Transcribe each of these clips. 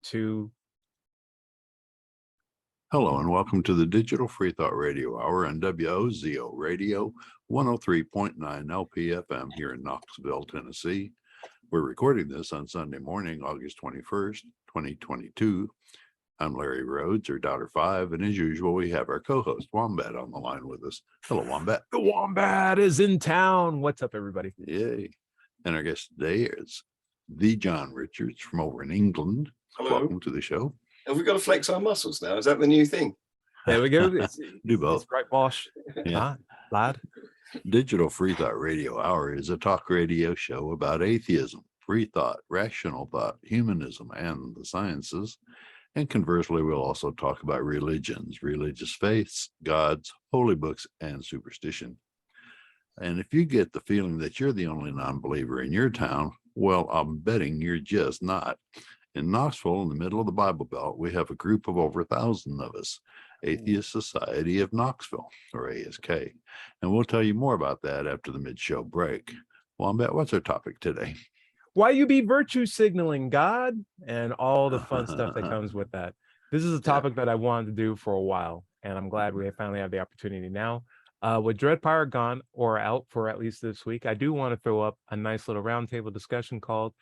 2. Hello and welcome to the Digital Free Thought Radio Hour on WOZO Radio 103.9 LPFM here in Knoxville, Tennessee. We're recording this on Sunday morning, August 21st, 2022. I'm Larry Rhodes, or Daughter 5, and as usual, we have our co-host Wombat on the line with us. Hello, Wombat. The Wombat is in town. What's up, everybody? Yay. And our guest today is the John Richards from over in England. Hello. Welcome to the show. Have we got to flex our muscles now? Is that the new thing? There we go. Do both. It's right, Bosch. Yeah. Lad. Digital Free Thought Radio Hour is a talk radio show about atheism, free thought, rational thought, humanism, and the sciences. And conversely, we'll also talk about religions, religious faiths, gods, holy books, and superstition. And if you get the feeling that you're the only non-believer in your town, well, I'm betting you're just not. In Knoxville, in the middle of the Bible Belt, we have a group of over 1,000 of us, Atheist Society of Knoxville, or ASK. And we'll tell you more about that after the mid-show break. Wombat, what's our topic today? Why you be virtue signaling God and all the fun stuff that comes with that. This is a topic that I wanted to do for a while, and I'm glad we finally have the opportunity now. With Dreadpire gone or out for at least this week, I do want to throw up a nice little roundtable discussion called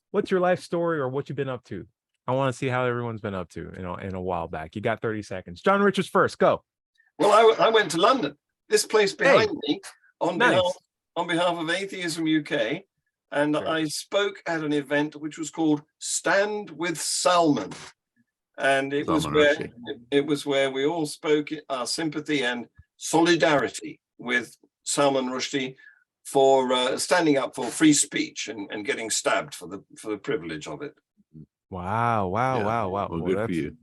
"What's your life story or what you've been up to?" I want to see how everyone's been up to, in a while back. You got 30 seconds. John Richards first, go. Well, I went to London. This place behind me on Nice. behalf of Atheism UK. And Great. I spoke at an event which was called Stand with Salman. And it was where we all spoke our sympathy and solidarity with Salman Rushdie for standing up for free speech and getting stabbed for the privilege of it. Wow. Well, good for That's you.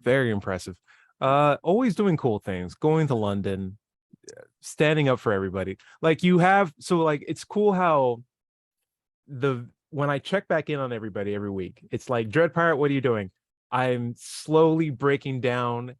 very impressive. Always doing cool things, going to London, standing up for everybody. Like it's cool how when I check back in on everybody every week, it's like, Dread Pirate, what are you doing? I'm slowly breaking down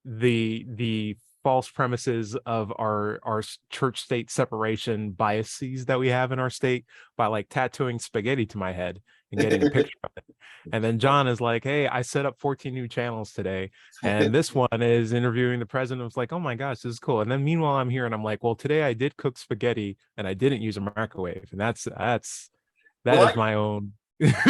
the false premises of our church state separation biases that we have in our state by like tattooing spaghetti to my head and getting a picture of it. And then John is like, hey, I set up 14 new channels today, and this one is interviewing the president. I was like, oh my gosh, this is cool. And then meanwhile I'm here and I'm like, well, today I did cook spaghetti and I didn't use a microwave, and that is my own. I've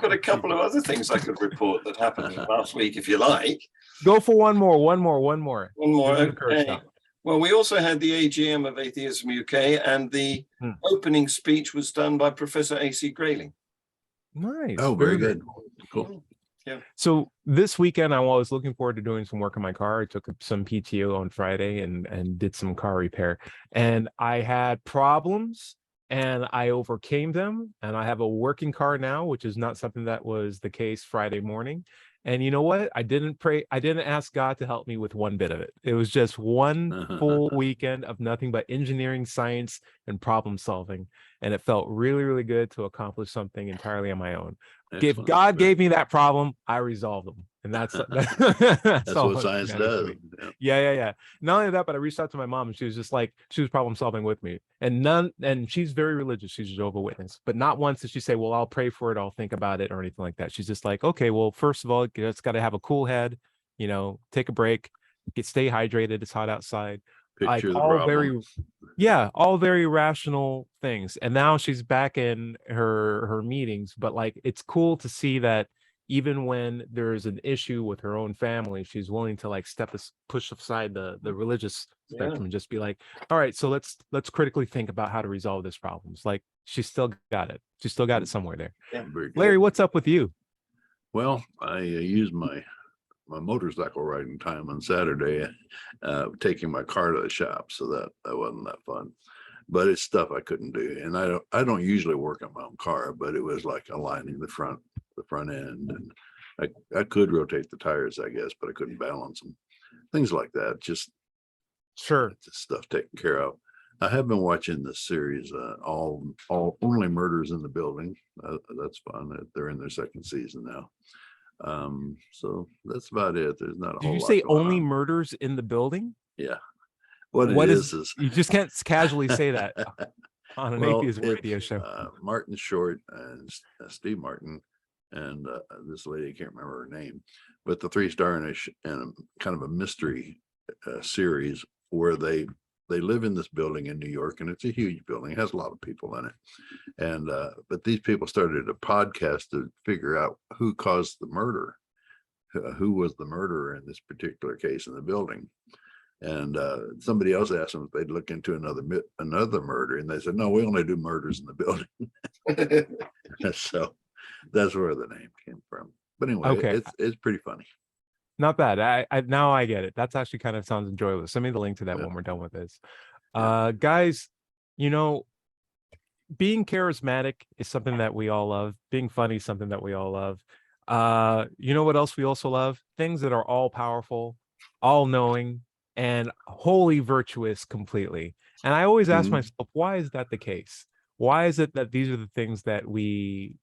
got a couple of other things I could report that happened last week, if you like. Go for one more. One more. Okay. Well, we also had the AGM of Atheism UK, and the opening speech was done by Professor A.C. Grayling. Nice. Oh, very good. Cool. Yeah. So this weekend, I was looking forward to doing some work on my car. I took some PTO on Friday and did some car repair, and I had problems and I overcame them. And I have a working car now, which is not something that was the case Friday morning. And you know what? I didn't ask God to help me with one bit of it. It was just one full weekend of nothing but engineering, science, and problem solving. And it felt really, really good to accomplish something entirely on my own. If God gave me that problem, I resolved them. And that's what science does. Yeah. Not only that, but I reached out to my mom, and she was problem solving with me. And she's very religious. She's a Jehovah's Witness, but not once did she say, well, I'll pray for it, I'll think about it, or anything like that. She's just like, okay, well, first of all, it's got to have a cool head, take a break, stay hydrated. It's hot outside. Picture the all problem. all very rational things. And now she's back in her meetings, but like, it's cool to see that even when there's an issue with her own family, she's willing to like push aside the religious spectrum and just be like, all right, so let's critically think about how to resolve this problem. It's like, she's still got it. She's still got it somewhere there. Yeah. Larry, what's up with you? Well, I used my motorcycle riding time on Saturday, taking my car to the shop, so that wasn't that fun. But it's stuff I couldn't do, and I don't usually work on my own car, but it was like aligning the front end, and I could rotate the tires, I guess, but I couldn't balance them. Things like that, just stuff taken care of. I have been watching this series, all Only Murders in the Building. That's fun. They're in their second season now. So that's about it. There's not a whole lot. Did you say Only Murders in the Building? Yeah. What it is you just can't casually say that on an atheist radio show. Martin Short and Steve Martin and this lady, I can't remember her name, but the Three Star and kind of a mystery series where they live in this building in New York, and it's a huge building. It has a lot of people in it. And but these people started a podcast to figure out who caused the murder, who was the murderer in this particular case in the building. And somebody else asked them if they'd look into another murder, and they said, no, we only do murders in the building. So that's where the name came from. But anyway, Okay. it's pretty funny. Not bad. I now I get it. That's actually kind of sounds enjoyable. Send me the link to that when we're done with this. Guys, you know, being charismatic is something that we all love. Being funny is something that we all love. You know what else we also love? Things that are all powerful, all knowing, and wholly virtuous completely. And I always ask myself, why is that the case? Why is it that these are the things that we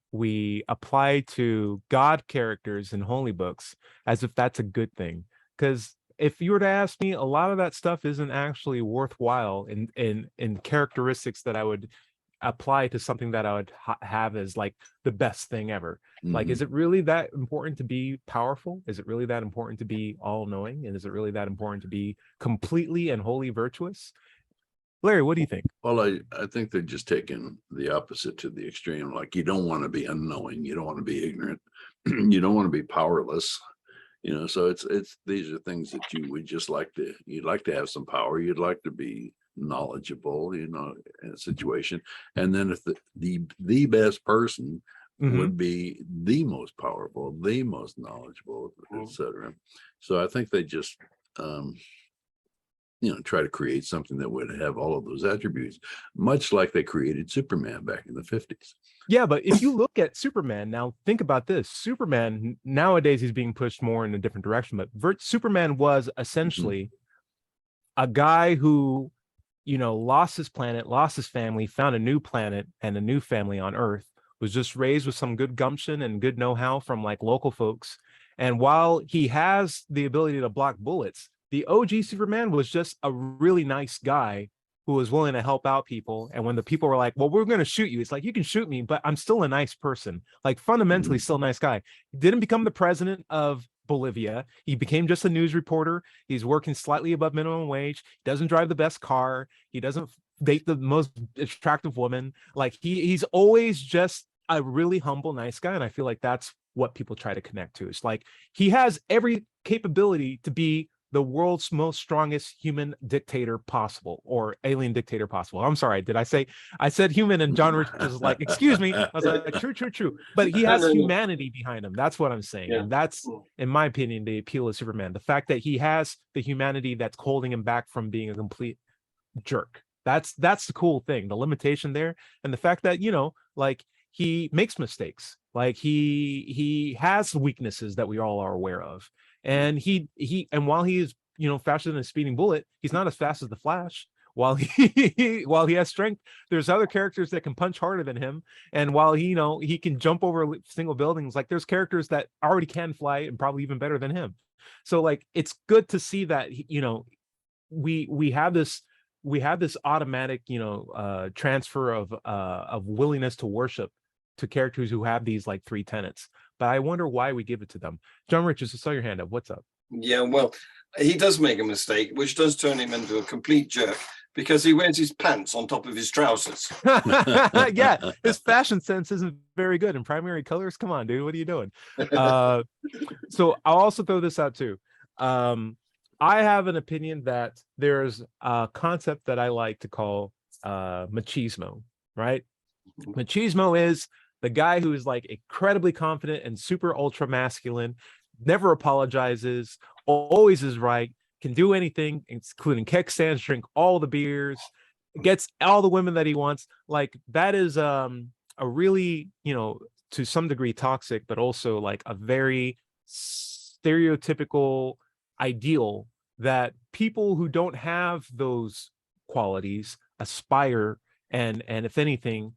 apply to God characters in holy books as if that's a good thing? Because if you were to ask me, a lot of that stuff isn't actually worthwhile in characteristics that I would apply to something that I would have as like the best thing ever. Like, is it really that important to be powerful? Is it really that important to be all-knowing? And is it really that important to be completely and wholly virtuous? Larry, what do you think? Well, I think they're just taking the opposite to the extreme. Like, you don't want to be unknowing, you don't want to be ignorant, you don't want to be powerless. You know, so it's these are things that you'd like to have some power, you'd like to be knowledgeable, you know, in a situation. And then if the best person would be the most powerful, the most knowledgeable, etc. So I think they just you know, try to create something that would have all of those attributes, much like they created Superman back in the 50s. Yeah, but if you look at Superman now, think about this. Superman, nowadays he's being pushed more in a different direction, but Superman was essentially a guy who, you know, lost his planet, lost his family, found a new planet and a new family on Earth, was just raised with some good gumption and good know-how from like local folks. And while he has the ability to block bullets, the OG Superman was just a really nice guy who was willing to help out people. And when the people were like, well, we're going to shoot you, it's like, you can shoot me, but I'm still a nice person. Like, fundamentally still a nice guy. He didn't become the president of Bolivia. He became just a news reporter. He's working slightly above minimum wage. He doesn't drive the best car. He doesn't date the most attractive woman. Like, he's always just a really humble, nice guy. And I feel like that's what people try to connect to. It's like, he has every capability to be the world's most strongest human dictator possible, or alien dictator possible. I'm sorry, did I said human, and John Rich was like, excuse me. I was like, true. But he has humanity behind him. That's what I'm saying. And that's, in my opinion, the appeal of Superman. The fact that he has the humanity that's holding him back from being a complete jerk. That's the cool thing, the limitation there. And the fact that, you know, like, he makes mistakes. Like, he has weaknesses that we all are aware of. And and while he is, you know, faster than a speeding bullet, he's not as fast as the Flash. While he has strength, there's other characters that can punch harder than him. And while he can jump over single buildings, like, there's characters that already can fly and probably even better than him. So, like, it's good to see that, you know, we have this automatic, you know, transfer of willingness to worship to characters who have these like three tenets. But I wonder why we give it to them. John Richards, I saw your hand up. What's up? Yeah, well, he does make a mistake, which does turn him into a complete jerk, because he wears his pants on top of his trousers. Yeah, his fashion sense isn't very good in primary colors. Come on, dude, what are you doing? So I'll also throw this out too. I have an opinion that there's a concept that I like to call machismo, right? Machismo is the guy who is like incredibly confident and super ultra masculine, never apologizes, always is right, can do anything, including kick stands, drink all the beers, gets all the women that he wants. Like, that is a really, you know, to some degree toxic, but also like a very stereotypical ideal that people who don't have those qualities aspire and if anything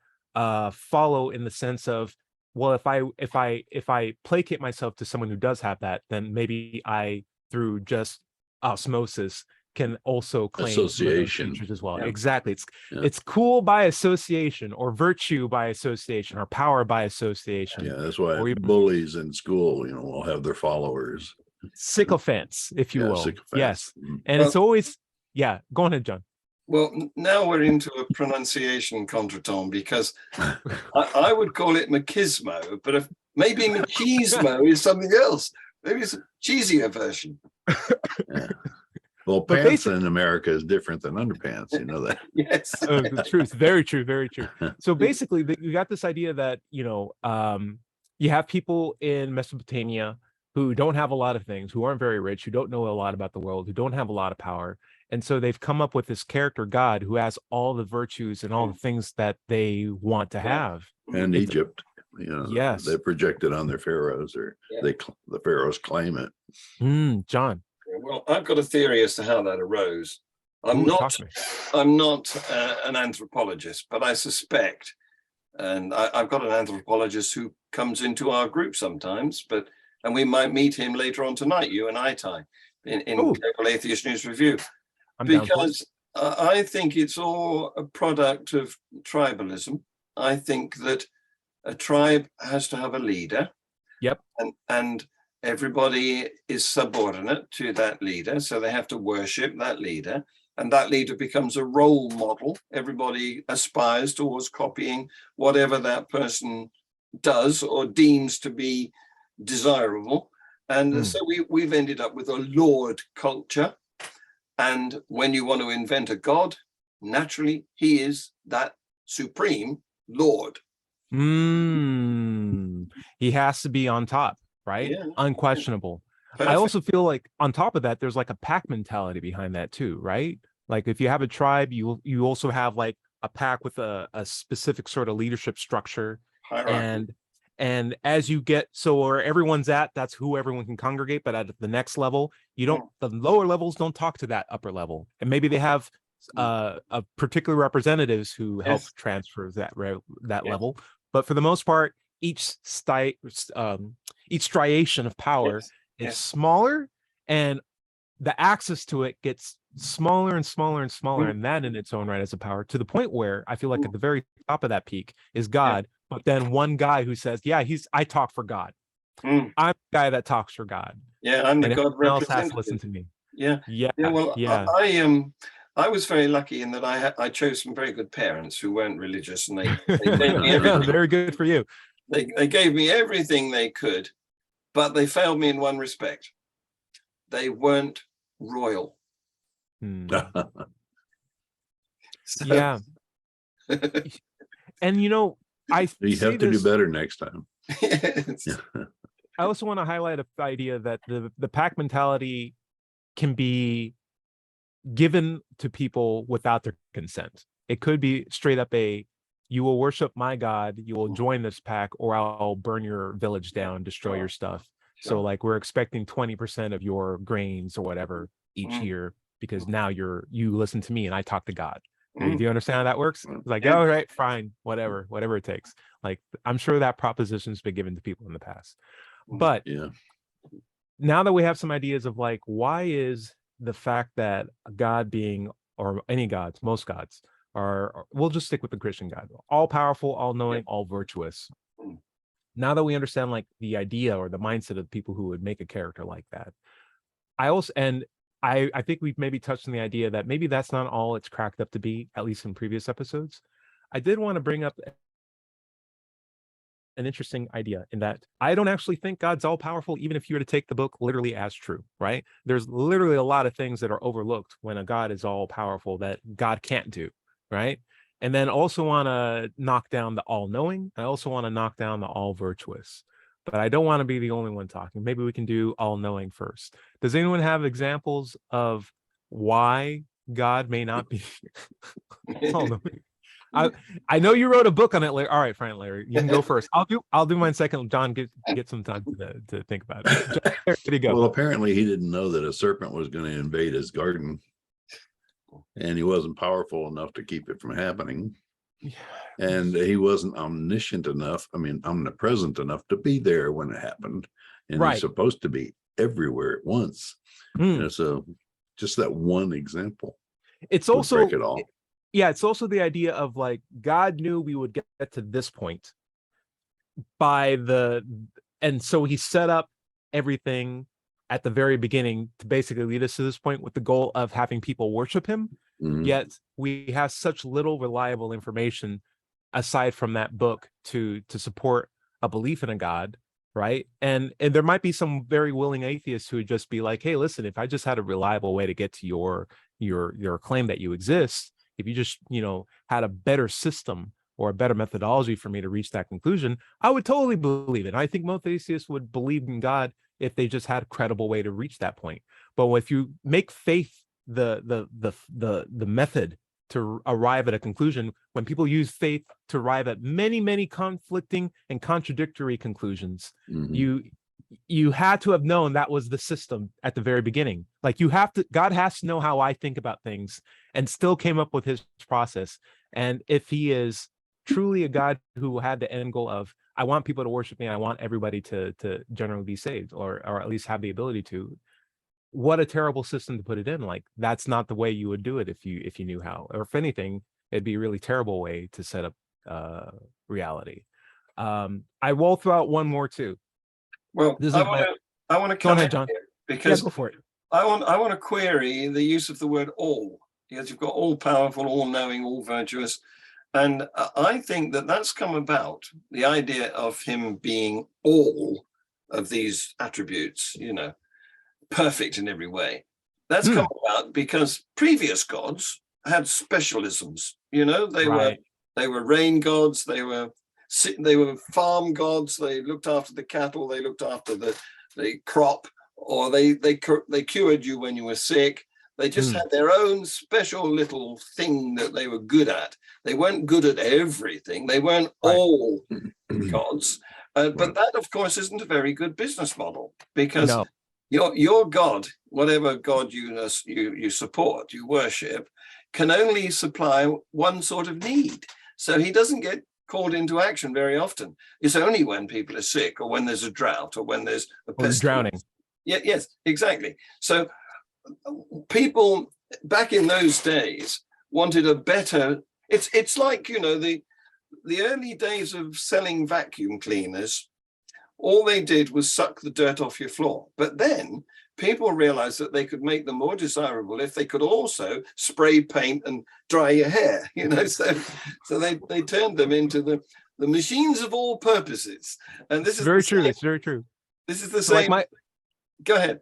follow, in the sense of, well, if I placate myself to someone who does have that, then maybe I, through just osmosis, can also claim some of those Association. features as well. Yeah. Exactly. Yeah. It's cool by association, or virtue by association, or power by association. Yeah, that's why Or even- bullies in school, will have their followers. Sycophants, if you Yeah, will. sycophants. Yes. Mm. And it's always, yeah, go ahead, John. Well, now we're into a pronunciation contretemps, because I would call it machismo, but if maybe machismo is something else. Maybe it's a cheesier version. Yeah. Well, But pants in America is different than underpants. You know that. Yes. The truth, very true, very true. So basically, you got this idea that you have people in Mesopotamia who don't have a lot of things, who aren't very rich, who don't know a lot about the world, who don't have a lot of power, and so they've come up with this character God who has all the virtues and all the things that they want to have. And It's- Egypt, Yes. they project it on their pharaohs, or Yeah. the pharaohs claim it. John, Well, I've got a theory as to how that arose. I'm ooh, not talk to me. I'm not an anthropologist, but I suspect, and I've got an anthropologist who comes into our group sometimes, and we might meet him later on tonight, you and I, Ty, in Ooh. Cable Atheist News Review, I'm down for it. because I think it's all a product of tribalism. I think that a tribe has to have a leader. Yep. And everybody is subordinate to that leader, so they have to worship that leader, and that leader becomes a role model. Everybody aspires towards copying whatever that person does or deems to be desirable. And so we've ended up with a lord culture. And when you want to invent a god, naturally he is that supreme lord. He has to be on top, right? Yeah. Unquestionable. I Perfect. also feel like on top of that, there's like a pack mentality behind that too, right? Like if you have a tribe, you also have like a pack with a specific sort of leadership structure. Hierarchy. And as you get, so where everyone's at, that's who everyone can congregate. But at the next level, the lower levels don't talk to that upper level. And maybe they have a particular representatives who help Yes. transfer that Yes. level. But for the most part, each striation of power Yes. is Yes. smaller, and the access to it gets smaller and smaller and smaller. And that in its own right is a power, to the point where I feel like at the very top of that peak is God. But then one guy who says, yeah, I talk for God. Mm. I'm the guy that talks for God. Yeah, I'm the And god everyone else has to representative. listen to me. Yeah. Yeah. Yeah, well, Yeah. I was very lucky in that I chose some very good parents who weren't religious, and they gave me everything. Very good for you. They gave me everything they could, but they failed me in one respect. They weren't royal. So- Yeah. And I You say have to do this- better next time. Yes. I also want to highlight the idea that the pack mentality can be given to people without their consent. It could be straight up you will worship my God, you will join this pack, or I'll burn your village down, destroy your stuff. So Sure. like we're expecting 20% of your grains or whatever each year, because now you listen to me and I talk to God. Do you understand how that works? It's like, Yeah. all right, fine, whatever it takes. Like, I'm sure that proposition's been given to people in the past. But Yeah. now that we have some ideas of like, why is the fact that God being, or any gods, most gods we'll just stick with the Christian God, all powerful, all knowing, all virtuous. Now that we understand like the idea or the mindset of people who would make a character like that, I think we've maybe touched on the idea that maybe that's not all it's cracked up to be, at least in previous episodes. I did want to bring up an interesting idea in that I don't actually think God's all powerful, even if you were to take the book literally as true, right? There's literally a lot of things that are overlooked when a God is all powerful that God can't do, right? And then also want to knock down the all knowing. I also want to knock down the all virtuous. But I don't want to be the only one talking. Maybe we can do all knowing first. Does anyone have examples of why God may not be all knowing? I know you wrote a book on it, Larry. All right, fine, Larry. You can go first. I'll do mine second. John, get some time to think about it. John, there you go. Well, apparently he didn't know that a serpent was going to invade his garden, and he wasn't powerful enough to keep it from happening. And he wasn't omniscient enough, omnipresent enough to be there when it happened. And Right. he's supposed to be everywhere at once. Mm. So just that one example It's would also break it all. yeah, it's also the idea of like God knew we would get to this point and so he set up everything at the very beginning to basically lead us to this point with the goal of having people worship him. Mhm. Yet we have such little reliable information aside from that book to support a belief in a God, right? And there might be some very willing atheists who would just be like, hey, listen, if I just had a reliable way to get to your claim that you exist, if you just, had a better system or a better methodology for me to reach that conclusion, I would totally believe it. And I think most atheists would believe in God if they just had a credible way to reach that point. But if you make faith the method to arrive at a conclusion, when people use faith to arrive at many conflicting and contradictory conclusions, Mhm. you had to have known that was the system at the very beginning. Like God has to know how I think about things, and still came up with his process. And if he is truly a God who had the end goal of, I want people to worship me, I want everybody to generally be saved, or at least have the ability to, what a terrible system to put it in. Like, that's not the way you would do it if you knew how. Or if anything, it'd be a really terrible way to set up reality. I will throw out one more too. Well, This I is my want to go come ahead, in John. here Yeah, because go for it. I want to query the use of the word all, because you've got all powerful, all knowing, all virtuous. And I think that that's come about, the idea of him being all of these attributes, perfect in every way. That's come about because previous gods had specialisms. They were rain gods, they were farm gods, they looked after the cattle, they looked after the crop, or they cured you when you were sick. They just had their own special little thing that they were good at. They weren't good at everything. They weren't all gods. But that, of course, isn't a very good business model, because No. your God, whatever God you support, you worship, can only supply one sort of need. So he doesn't get called into action very often. It's only when people are sick, or when there's a drought, or when there's a pestilence. Drowning. Yeah, yes, exactly. So people back in those days wanted a better. It's like, the early days of selling vacuum cleaners. All they did was suck the dirt off your floor. But then people realized that they could make them more desirable if they could also spray paint and dry your hair. So they turned them into the machines of all purposes. And this is very true. It's very true. This is the So same. Go ahead.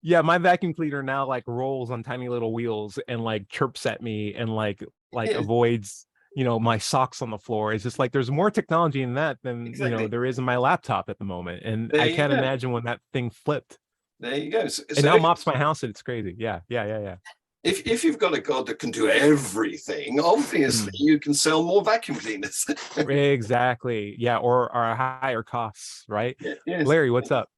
Yeah, my vacuum cleaner now like rolls on tiny little wheels and like chirps at me and like avoids my socks on the floor. It's just like there's more technology in that than Exactly. there is in my laptop at the moment. And There I you can't go. imagine when that thing flipped. There you go. It now mops my house and it's crazy. Yeah. If you've got a God that can do everything, obviously you can sell more vacuum cleaners. Exactly. Yeah, or higher costs, right? Yes. Larry, what's up?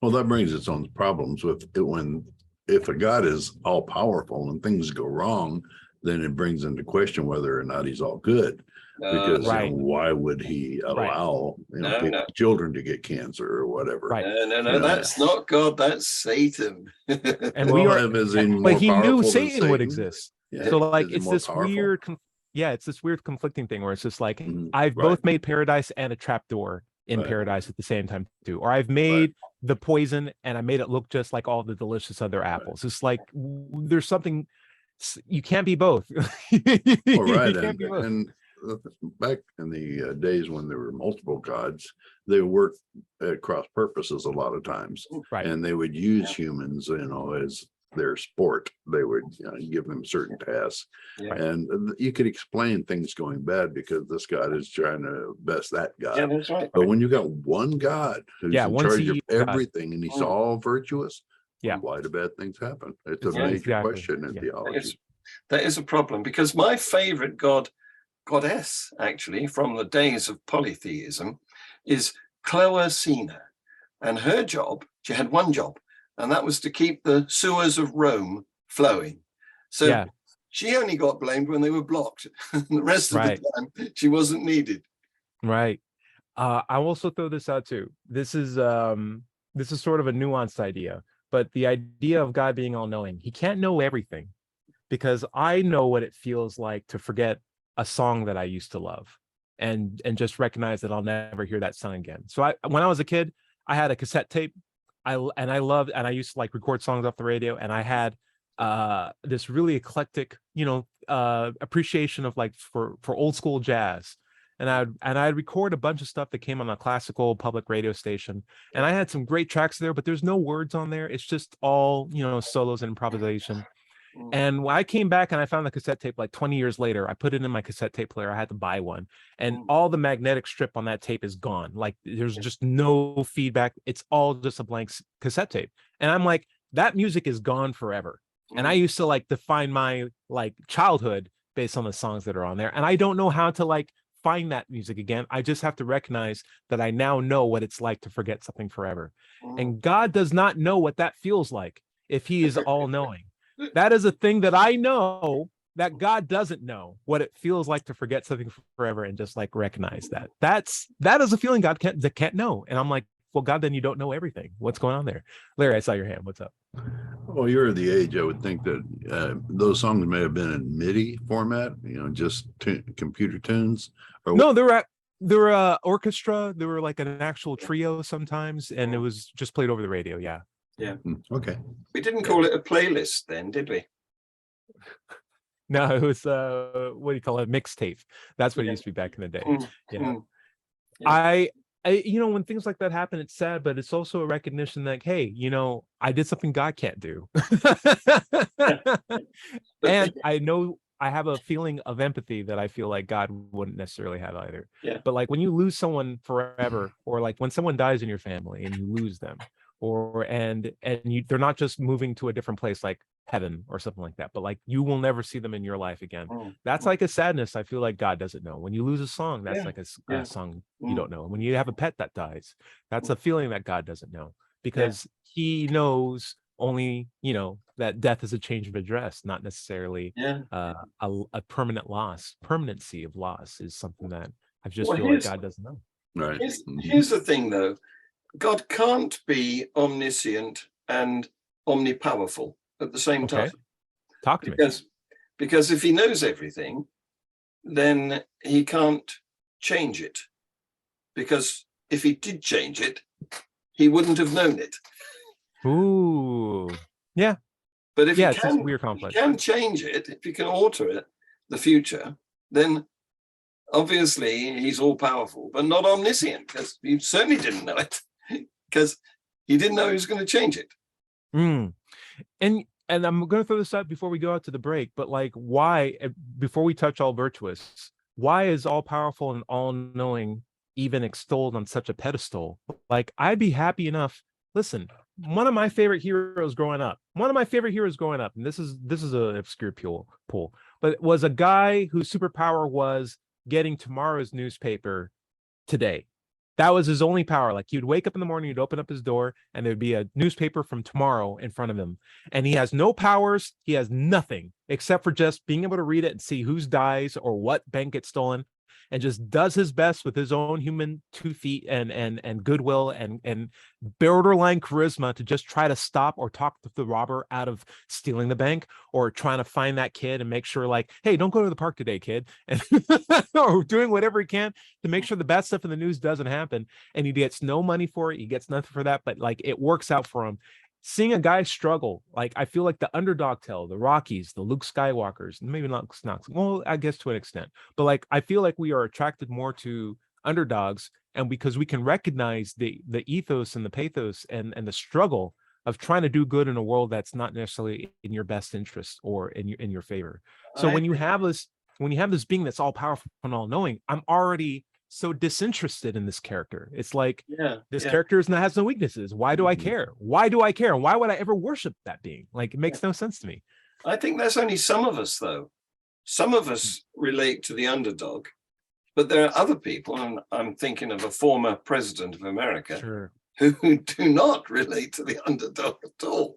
Well, that brings its own problems with it if a God is all powerful and things go wrong, then it brings into question whether or not he's all good. Because why would he allow children to get cancer or whatever? Right. No, that's not God, that's Satan. And we are, but he knew Satan would exist. Yeah. So like it's this weird, it's this weird conflicting thing where it's just like I've both made paradise and a trapdoor in paradise at the same time too, or I've made the poison and I made it look just like all the delicious other apples. It's like there's something you can't be both. And back in the days when there were multiple gods, they worked at cross purposes a lot of times, and they would use humans, as their sport. They would give them certain tasks, and you could explain things going bad because this god is trying to best that god. Yeah, that's right. But when you got one god who's in charge of everything and he's all virtuous, why do bad things happen? It's a major question in theology. That is a problem, because my favorite goddess, actually, from the days of polytheism, is Cloacina. And her job, she had one job, and that was to keep the sewers of Rome flowing. So she only got blamed when they were blocked. The rest of the time, she wasn't needed. Right. I also throw this out too. This is sort of a nuanced idea, but the idea of God being all knowing, he can't know everything, because I know what it feels like to forget a song that I used to love, and just recognize that I'll never hear that song again. So when I was a kid, I had a cassette tape. I loved, and I used to like record songs off the radio, and I had this really eclectic, appreciation of like for old school jazz. And I'd record a bunch of stuff that came on a classical public radio station. And I had some great tracks there, but there's no words on there. It's just all, solos and improvisation. And when I came back and I found the cassette tape like 20 years later, I put it in my cassette tape player. I had to buy one, and all the magnetic strip on that tape is gone. Like there's just no feedback. It's all just a blank cassette tape. And I'm like, that music is gone forever. And I used to like define my like childhood based on the songs that are on there. And I don't know how to like find that music again. I just have to recognize that I now know what it's like to forget something forever. And God does not know what that feels like if he is all knowing. That is a thing that I know, that God doesn't know what it feels like to forget something forever, and just like recognize that. That is a feeling God can't know. And I'm like, well, God, then you don't know everything. What's going on there? Larry, I saw your hand. What's up? Well, you're the age, I would think that those songs may have been in MIDI format, just computer tunes. Or no, they were orchestra. They were like an actual trio sometimes, and it was just played over the radio. Yeah. Yeah. Okay. We didn't call it a playlist then, did we? No, it was what do you call it? Mixtape. That's what it used to be back in the day. Yeah. I when things like that happen, it's sad, but it's also a recognition that, hey, I did something God can't do. And I know I have a feeling of empathy that I feel like God wouldn't necessarily have either. Yeah. But like when you lose someone forever, or like when someone dies in your family and you lose them, and they're not just moving to a different place like heaven or something like that, but like you will never see them in your life again. That's like a sadness I feel like God doesn't know. When you lose a song, that's like a song you don't know. When you have a pet that dies, that's a feeling that God doesn't know, because he knows only that death is a change of address, not necessarily a permanent loss. Permanency of loss is something that I just feel like God doesn't know. Right. Here's the thing though. God can't be omniscient and omnipowerful at the same time. Talk to me. Because if he knows everything, then he can't change it. Because if he did change it, he wouldn't have known it. Ooh. Yeah. But if it's a weird conflict. He can change it, if he can alter it, the future, then obviously he's all powerful, but not omniscient, because he certainly didn't know it. Because he didn't know he was going to change it. And I'm going to throw this out before we go out to the break, but like, why, before we touch all virtuous, why is all powerful and all knowing even extolled on such a pedestal? Like, I'd be happy enough. Listen, one of my favorite heroes growing up, and this is an obscure pull, but it was a guy whose superpower was getting tomorrow's newspaper today. That was his only power. Like, he'd wake up in the morning, he'd open up his door, and there'd be a newspaper from tomorrow in front of him. And he has no powers. He has nothing except for just being able to read it and see whose dies or what bank gets stolen, and just does his best with his own human 2 feet and goodwill and borderline charisma to just try to stop or talk the robber out of stealing the bank, or trying to find that kid and make sure, like, hey, don't go to the park today, kid, and or doing whatever he can to make sure the bad stuff in the news doesn't happen. And he gets no money for it. He gets nothing for that, but like, it works out for him. Seeing a guy struggle, like, I feel like the underdog tale, the Rockies, the Luke Skywalkers, maybe not, well, I guess to an extent, but like, I feel like we are attracted more to underdogs, and because we can recognize the ethos and the pathos and the struggle of trying to do good in a world that's not necessarily in your best interest or in your favor. So when you have this being that's all powerful and all knowing, I'm already so disinterested in this character. It's like, this character has no weaknesses. Why do I care? Why do I care? Why would I ever worship that being? Like, it makes no sense to me. I think that's only some of us, though. Some of us relate to the underdog, but there are other people, and I'm thinking of a former president of America, who do not relate to the underdog at all.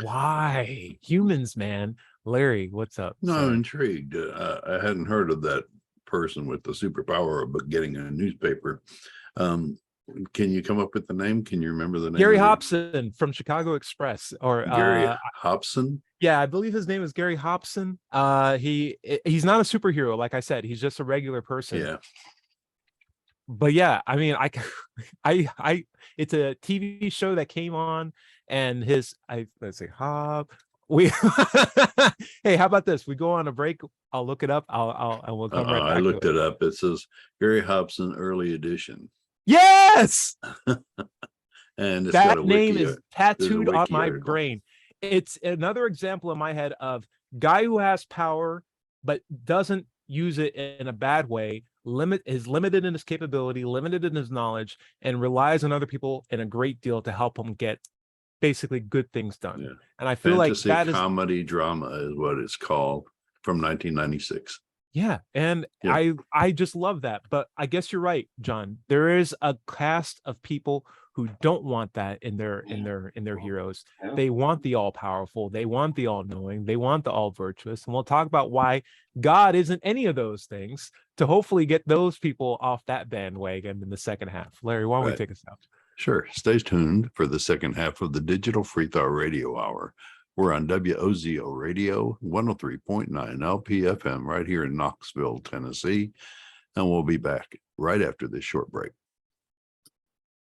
Why? Humans, man. Larry, what's up? No, I'm intrigued. I hadn't heard of that person with the superpower of getting a newspaper. Can you come up with the name? Can you remember the name? Gary of it? Hobson from Chicago Express, or Gary Hobson. yeah, I believe his name is Gary Hobson. He's not a superhero, like I said. He's just a regular person. Yeah. But yeah, I mean, it's a TV show that came on, and let's say we hey, how about this? We go on a break. I'll look it up. And we'll come right back. I looked it up. It says Gary Hobson Early Edition. Yes, And it's that got a name wiki, is tattooed on wiki my article. brain. It's another example in my head of guy who has power but doesn't use it in a bad way, is limited in his capability, limited in his knowledge, and relies on other people in a great deal to help him get basically good things done. Yeah. And I feel Fantasy like that is comedy drama is what it's called, from 1996. yeah, and Yeah. I just love that. But I guess you're right, John. There is a cast of people who don't want that in their heroes. Yeah. They want the all-powerful, they want the all-knowing, they want the all-virtuous. And we'll talk about why God isn't any of those things to hopefully get those people off that bandwagon in the second half. Larry, why don't we Right. take us out? Sure. Stay tuned for the second half of the Digital Free Thought Radio Hour. We're on WOZO Radio, 103.9 LPFM right here in Knoxville, Tennessee. And we'll be back right after this short break.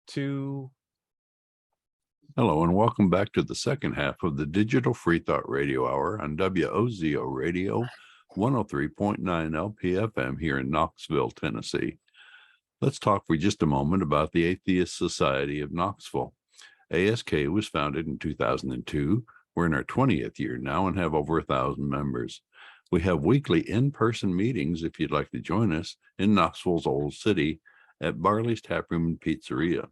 To Hello, and welcome back to the second half of the Digital Free Thought Radio Hour on WOZO Radio, 103.9 LPFM here in Knoxville, Tennessee. Let's talk for just a moment about the Atheist Society of Knoxville. ASK was founded in 2002. We're in our 20th year now and have over 1,000 members. We have weekly in-person meetings if you'd like to join us in Knoxville's Old City at Barley's Taproom and Pizzeria.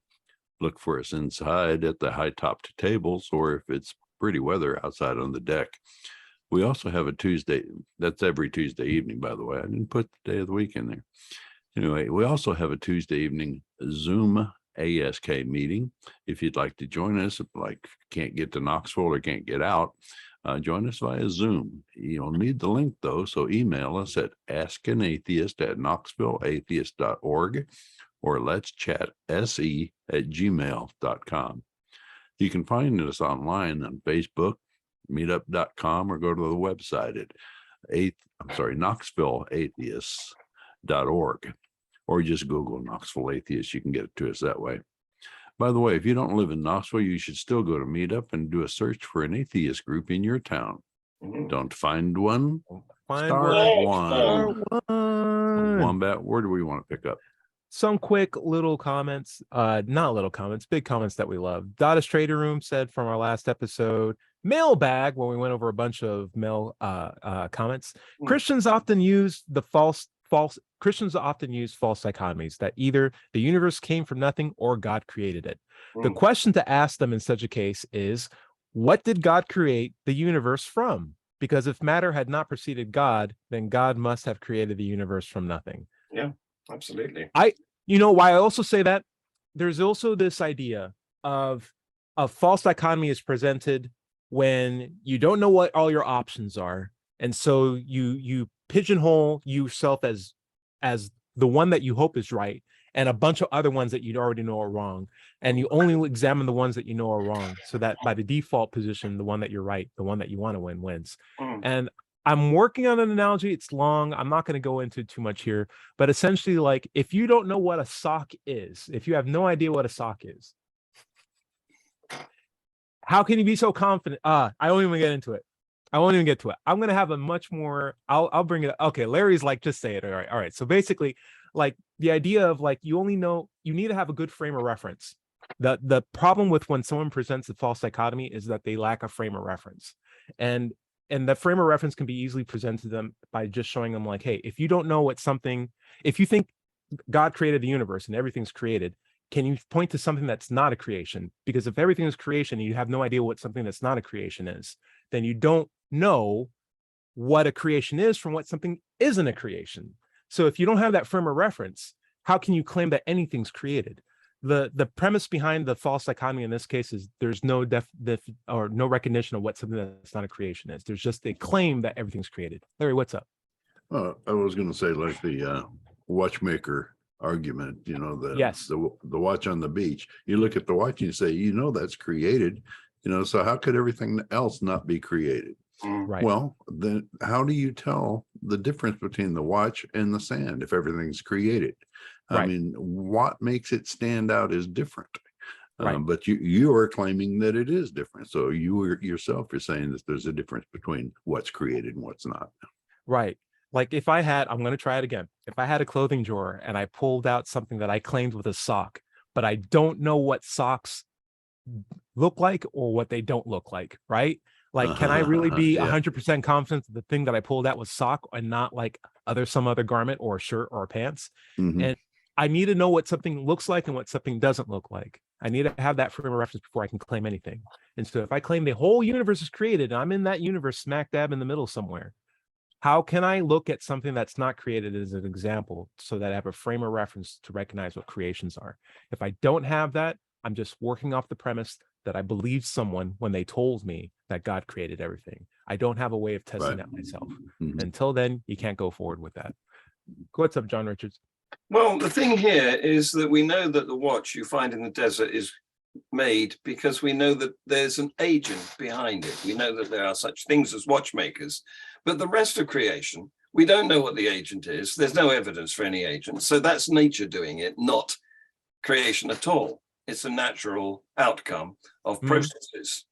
Look for us inside at the high-topped tables, or if it's pretty weather, outside on the deck. We also have a Tuesday, that's every Tuesday evening, by the way. I didn't put the day of the week in there. Anyway, we also have a Tuesday evening Zoom ASK meeting. If you'd like to join us, like can't get to Knoxville or can't get out, join us via Zoom. You'll need the link though, so email us at askanatheist@knoxvilleatheist.org or let's chat se@gmail.com. You can find us online on Facebook, meetup.com, or go to the website at knoxvilleatheists.org, or just Google Knoxville Atheists. You can get it to us that way. By the way, if you don't live in Knoxville, you should still go to Meetup and do a search for an atheist group in your town. Don't find one? Start one. Wombat, where do we want to pick up? Some quick little comments, not little comments, big comments that we love. Dada's Trader Room said from our last episode, mailbag, when we went over a bunch of mail comments, Christians often use false dichotomies that either the universe came from nothing or God created it. The question to ask them in such a case is, what did God create the universe from? Because if matter had not preceded God, then God must have created the universe from nothing. Yeah, absolutely. You know why I also say that? There's also this idea of a false dichotomy is presented when you don't know what all your options are. And so you pigeonhole yourself as the one that you hope is right, and a bunch of other ones that you already know are wrong. And you only examine the ones that you know are wrong, so that by the default position, the one that you're right, the one that you want to win wins. And I'm working on an analogy. It's long. I'm not going to go into too much here, but essentially, like, if you don't know what a sock is, if you have no idea what a sock is, how can you be so confident? I won't even get into it. I won't even get to it. I'm going to have a much more, I'll bring it. Okay. Larry's like, just say it. All right. All right. So basically, like, the idea of, like, you only know, you need to have a good frame of reference. The problem with when someone presents a false dichotomy is that they lack a frame of reference. And the frame of reference can be easily presented to them by just showing them, like, hey, if you don't know what something, if you think God created the universe and everything's created, can you point to something that's not a creation? Because if everything is creation and you have no idea what something that's not a creation is, then you don't know what a creation is from what something isn't a creation. So if you don't have that frame of reference, how can you claim that anything's created? The premise behind the false dichotomy in this case is there's no no recognition of what something that's not a creation is. There's just a claim that everything's created. Larry, what's up? I was going to say, like the watchmaker argument, you know, Yes. the watch on the beach. You look at the watch and you say, you know, that's created, you know, so how could everything else not be created? Right. Well, then how do you tell the difference between the watch and the sand if everything's created? I Right. mean, what makes it stand out is different. Right. But you are claiming that it is different. So you yourself are saying that there's a difference between what's created and what's not. Right. Like if I had, I'm going to try it again. If I had a clothing drawer and I pulled out something that I claimed was a sock, but I don't know what socks look like or what they don't look like, right? Like, can I really be Yeah. 100% confident that the thing that I pulled out was sock and not like some other garment or a shirt or pants? Mhm. And I need to know what something looks like and what something doesn't look like. I need to have that frame of reference before I can claim anything. And so if I claim the whole universe is created and I'm in that universe smack dab in the middle somewhere, how can I look at something that's not created as an example so that I have a frame of reference to recognize what creations are? If I don't have that, I'm just working off the premise that I believed someone when they told me that God created everything. I don't have a way of testing Right. that myself. Mhm. Until then, you can't go forward with that. What's up, John Richards? Well, the thing here is that we know that the watch you find in the desert is made because we know that there's an agent behind it. We know that there are such things as watchmakers, but the rest of creation, we don't know what the agent is. There's no evidence for any agent. So that's nature doing it, not creation at all. It's a natural outcome of processes.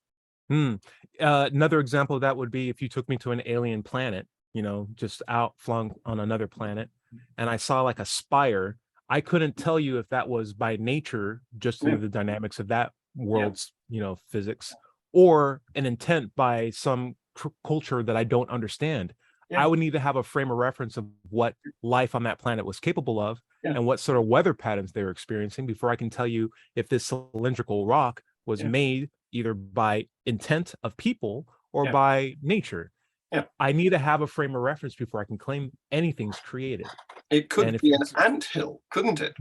Another example of that would be if you took me to an alien planet, you know, just out flung on another planet, and I saw like a spire. I couldn't tell you if that was by nature, just through the dynamics of that world's, you know, physics, or an intent by some culture that I don't understand. I would need to have a frame of reference of what life on that planet was capable of and what sort of weather patterns they were experiencing before I can tell you if this cylindrical rock was made either by intent of people or by nature. I need to have a frame of reference before I can claim anything's created. It could be an anthill, couldn't it?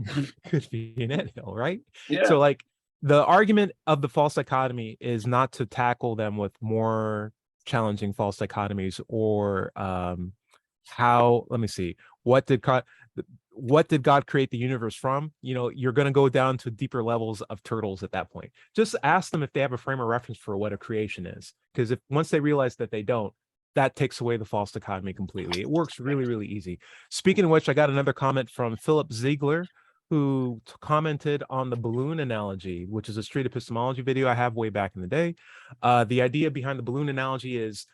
Could be an anthill, right? Yeah. So like the argument of the false dichotomy is not to tackle them with more challenging false dichotomies or how, let me see, what did God create the universe from? You know, you're going to go down to deeper levels of turtles at that point. Just ask them if they have a frame of reference for what a creation is. Because if once they realize that they don't, that takes away the false dichotomy completely. It works really, really easy. Speaking of which, I got another comment from Philip Ziegler, who commented on the balloon analogy, which is a street epistemology video I have way back in the day. The idea behind the balloon analogy is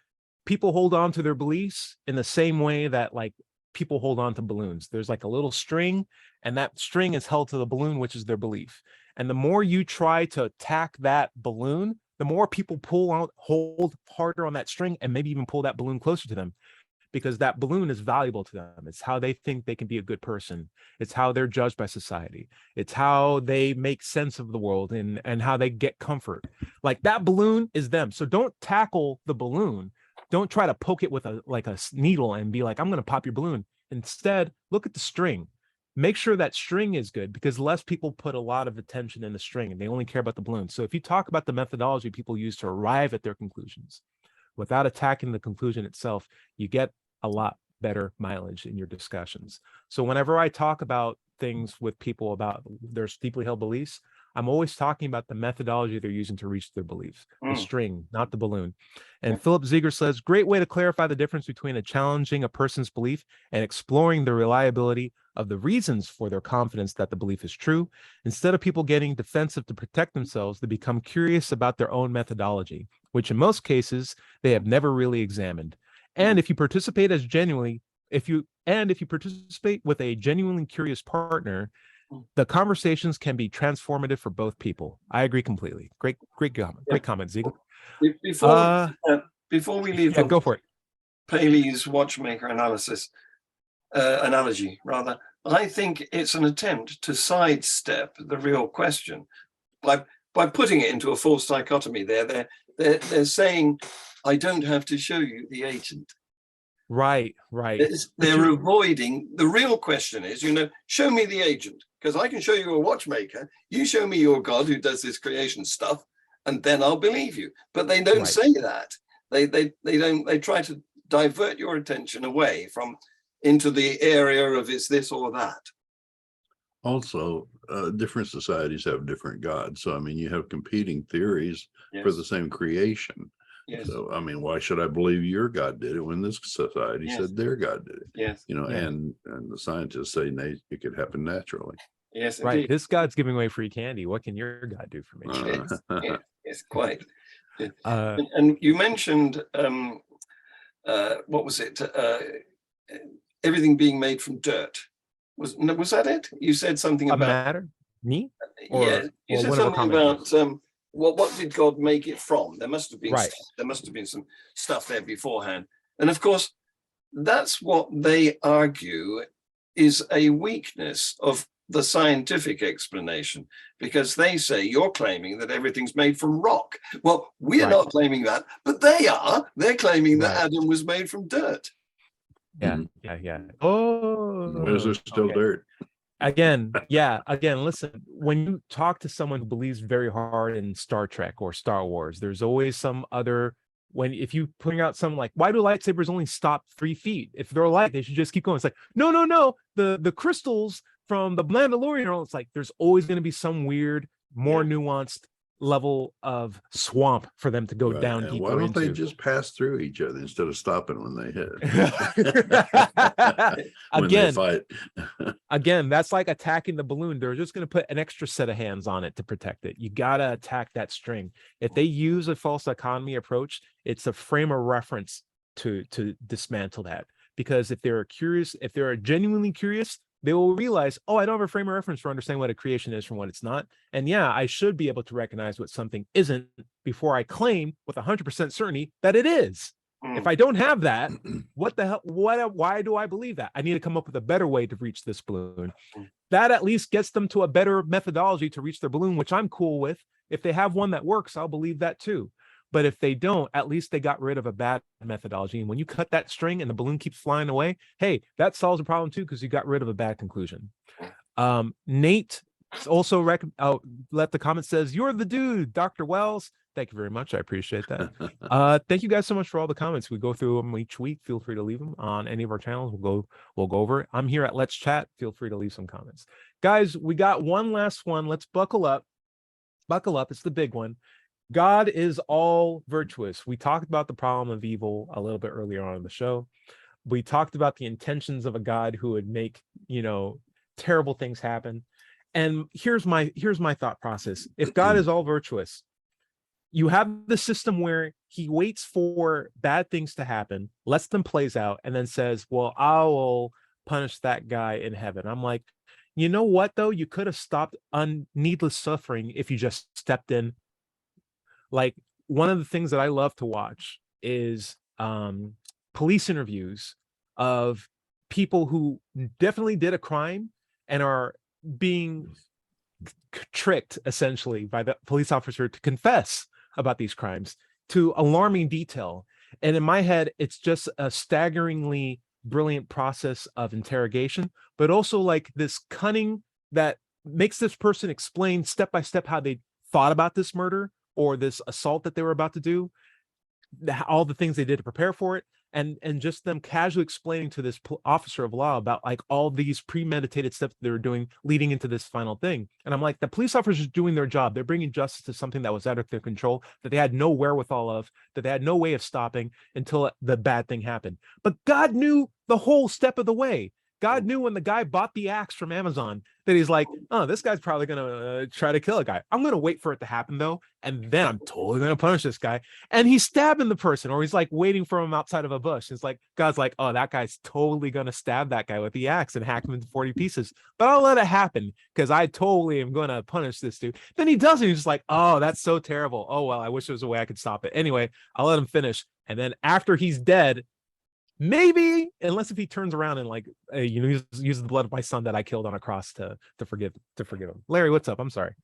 people hold on to their beliefs in the same way that like people hold on to balloons. There's like a little string, and that string is held to the balloon, which is their belief. And the more you try to attack that balloon, the more people hold harder on that string and maybe even pull that balloon closer to them, because that balloon is valuable to them. It's how they think they can be a good person. It's how they're judged by society. It's how they make sense of the world and how they get comfort. Like that balloon is them. So don't tackle the balloon. Don't try to poke it with a needle and be like, I'm going to pop your balloon. Instead, look at the string. Make sure that string is good, because less people put a lot of attention in the string and they only care about the balloon. So if you talk about the methodology people use to arrive at their conclusions without attacking the conclusion itself, you get a lot better mileage in your discussions. So whenever I talk about things with people about their deeply held beliefs, I'm always talking about the methodology they're using to reach their beliefs, the string, not the balloon. And Philip Ziegler says, great way to clarify the difference between challenging a person's belief and exploring the reliability of the reasons for their confidence that the belief is true. Instead of people getting defensive to protect themselves, they become curious about their own methodology, which in most cases they have never really examined. And if you participate if you participate with a genuinely curious partner, the conversations can be transformative for both people. I agree completely. Great comment, Ziegler. Before we leave, go for it. Paley's watchmaker analogy, rather, I think it's an attempt to sidestep the real question by putting it into a false dichotomy. They're saying, I don't have to show you the agent. Right. They're avoiding the real question is, show me the agent, because I can show you a watchmaker. You show me your God who does this creation stuff, and then I'll believe you. But they don't say that. They don't. They try to divert your attention away into the area of it's this or that. Also, different societies have different gods. So, I mean, you have competing theories for the same creation. Yes. So, I mean, why should I believe your God did it when this society Yes. said their God did it? Yes. You know, Yeah. and the scientists say it could happen naturally. Yes, Right. indeed. This God's giving away free candy. What can your God do for me? Yes, yes, yes, quite. Uh, And you mentioned what was it? Everything being made from dirt. Was that it? You said something a about matter? Me? yeah. You or said one of our something about commentators? what did God make it from? There must have been Right. there must have been some stuff there beforehand. And of course, that's what they argue is a weakness of the scientific explanation, because they say you're claiming that everything's made from rock. Well, we're Right. not claiming that, but they are. They're claiming that Right. Adam was made from dirt. Yeah. Yeah. Oh, Where's there still okay. dirt? Again, listen, when you talk to someone who believes very hard in Star Trek or Star Wars, there's always some other if you putting out something like, why do lightsabers only stop 3 feet? If they're light, they should just keep going. It's like, no. The crystals from the Mandalorian, it's like there's always going to be some weird, more nuanced level of swamp for them to go Right. down And deeper why don't into. they just pass through each other instead of stopping when they hit? When Again, they fight. Again, that's like attacking the balloon. They're just going to put an extra set of hands on it to protect it. You got to attack that string. If they use a false economy approach, it's a frame of reference to dismantle that. Because if they're curious, if they're genuinely curious, they will realize, oh, I don't have a frame of reference for understanding what a creation is from what it's not. And yeah, I should be able to recognize what something isn't before I claim with 100% certainty that it is. If I don't have that, what the hell? Why do I believe that? I need to come up with a better way to reach this balloon. That at least gets them to a better methodology to reach their balloon, which I'm cool with. If they have one that works, I'll believe that too. But if they don't, at least they got rid of a bad methodology. And when you cut that string and the balloon keeps flying away, hey, that solves the problem too, because you got rid of a bad conclusion. Nate also let the comment says, "You're the dude, Dr. Wells." Thank you very much. I appreciate that. Thank you guys so much for all the comments. We go through them each week. Feel free to leave them on any of our channels. We'll go over it. I'm here at Let's Chat. Feel free to leave some comments. Guys, we got one last one. Let's buckle up. Buckle up. It's the big one. God is all virtuous. We talked about the problem of evil a little bit earlier on in the show. We talked about the intentions of a God who would make, terrible things happen. And here's my thought process. If God is all virtuous, you have the system where he waits for bad things to happen, lets them plays out, and then says, well, I will punish that guy in heaven. I'm like, you know what, though? You could have stopped needless suffering if you just stepped in. Like, one of the things that I love to watch is police interviews of people who definitely did a crime and are being tricked, essentially, by the police officer to confess about these crimes to alarming detail. And in my head, it's just a staggeringly brilliant process of interrogation, but also like this cunning that makes this person explain step by step how they thought about this murder or this assault that they were about to do, all the things they did to prepare for it, and just them casually explaining to this officer of law about like all these premeditated steps they were doing leading into this final thing. And I'm like, the police officers are doing their job. They're bringing justice to something that was out of their control, that they had no wherewithal of, that they had no way of stopping until the bad thing happened. But God knew the whole step of the way. God knew when the guy bought the axe from Amazon that he's like, oh, this guy's probably going to try to kill a guy. I'm going to wait for it to happen, though. And then I'm totally going to punish this guy. And he's stabbing the person, or he's like waiting for him outside of a bush. It's like, God's like, oh, that guy's totally going to stab that guy with the axe and hack him into 40 pieces. But I'll let it happen because I totally am going to punish this dude. Then he doesn't. He's just like, oh, that's so terrible. Oh, well, I wish there was a way I could stop it. Anyway, I'll let him finish. And then after he's dead, maybe, unless if he turns around and like uses the blood of my son that I killed on a cross to forgive him. Larry, what's up? I'm sorry.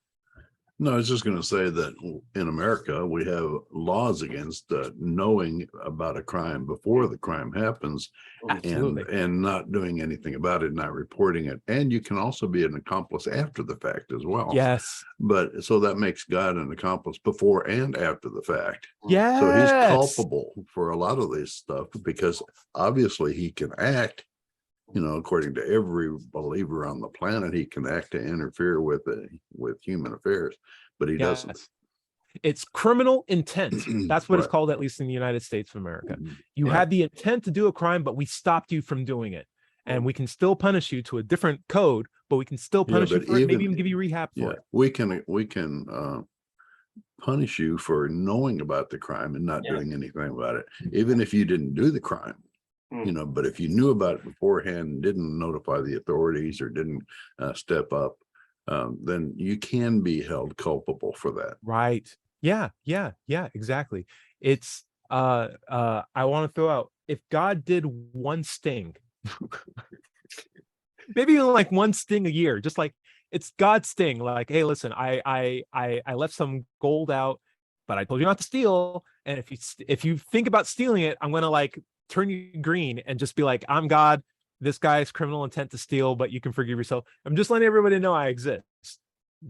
No, I was just going to say that in America, we have laws against knowing about a crime before the crime happens. Absolutely. And not doing anything about it, not reporting it. And you can also be an accomplice after the fact as well. Yes. But so that makes God an accomplice before and after the fact. Yes. So he's culpable for a lot of this stuff because obviously he can act according to every believer on the planet, he can act to interfere with human affairs, but he doesn't. Yes. It's criminal intent. That's what it's Right. called, at least in the United States of America. You Right. had the intent to do a crime, but we stopped you from doing it. And we can still punish you to a different code, but we can still punish you but for it, maybe even- even give you rehab for it. We can punish you for knowing about the crime and not doing anything about it, even if you didn't do the crime. But if you knew about it beforehand and didn't notify the authorities or didn't step up, then you can be held culpable for that. Right. Yeah, exactly. It's I want to throw out, if God did one sting, maybe even like one sting a year, just like it's God's sting, like, hey, listen, I left some gold out, but I told you not to steal. And if you think about stealing it, I'm gonna like turn you green and just be like, I'm God. This guy's criminal intent to steal, but you can forgive yourself. I'm just letting everybody know I exist.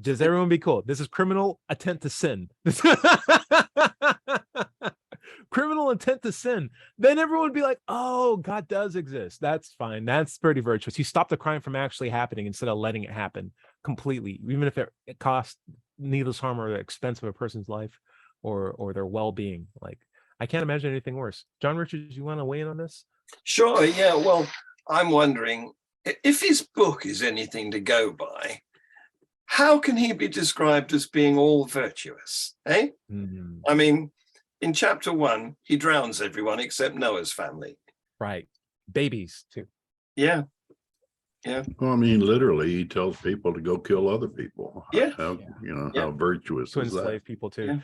Just everyone be cool. This is criminal intent to sin. Criminal intent to sin. Then everyone would be like, oh, God does exist. That's fine. That's pretty virtuous. You stop the crime from actually happening instead of letting it happen completely, even if it costs needless harm or the expense of a person's life or their well-being. Like, I can't imagine anything worse. John Richards, you want to weigh in on this? Sure. Yeah. Well, I'm wondering if his book is anything to go by, how can he be described as being all virtuous? Eh? Mm-hmm. I mean, in chapter 1, he drowns everyone except Noah's family. Right. Babies too. Yeah. Well, I mean, literally, he tells people to go kill other people. Yeah. How virtuous To is that? enslave people too. Yeah.